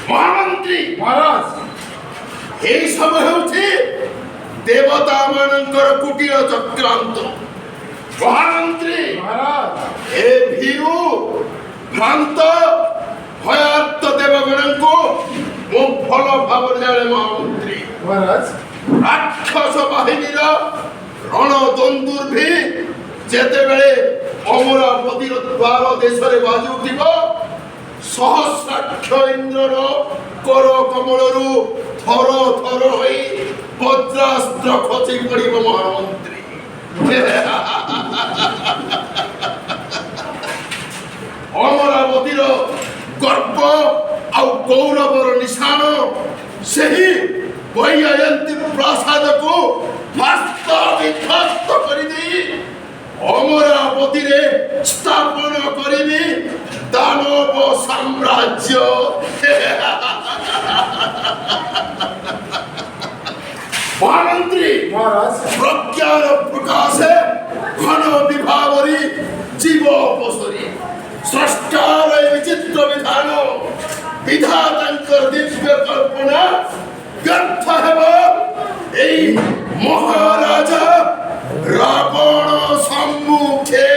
মহামন্ত্রী মহারাজ এই সব ହେଉଛି দেবতা ମାନଙ୍କର କୁଟୀର ଚକ୍ରାନ୍ତ। ମହାମନ୍ତ୍ରୀ মহারাজ ଏ ଭୀରୁ ଭ୍ରାନ୍ତ ଭୟାର୍ଥ ଦେବଗଣଙ୍କୁ ମୁଁ ଭଲ ଭାବରେ ଜାଣେ। ମହାମନ୍ତ୍ରୀ মহারাজ ରାକ୍ଷସ ବାହିନୀର ରଣଦନ୍ଦୁର୍ଭି ଯେତେବେଳେ ଅମରାବତୀର ଦ୍ୱାର ଦେଶରେ ବାଜି ଉଠିବ, ସହସ୍ରାକ୍ଷ ଇନ୍ଦ୍ରର କର କମଳରୁ ଥର ଥର ହୋଇ ବଜ୍ରାସ୍ତ୍ର ଖସି ପଡ଼ିବ। ମହାମନ୍ତ୍ରୀ ଅମରାବତୀର ଗର୍ବ ଆଉ ଗୌରବର ନିଶାଣ ସେହି ବୈଜୟନ୍ତୀ ପ୍ରାସାଦକୁ ଧ୍ୱସ୍ତ ବିଧ୍ୱସ୍ତ କରିଦେଇ ଅମରାବତୀରେ ସ୍ଥାପନ କରିବି ଦାନବ ସାମ୍ରାଜ୍ୟ। ମହାମନ୍ତ୍ରୀ মহারাজ ପ୍ରଜ୍ଞାର ପ୍ରକାଶେ ଘନ ବିଭାବରୀ ଜୀବ ଅପସରୀ ସ୍ରଷ୍ଟାର ଏ ବିଚିତ୍ର ବିଧାନ ବିଧାତାଙ୍କର ଦିବ୍ୟ କଳ୍ପନା ବ୍ୟର୍ଥ ହେବ ଏଇ ମହାରାଜା ରାବଣ ସମ୍ମୁଖେ।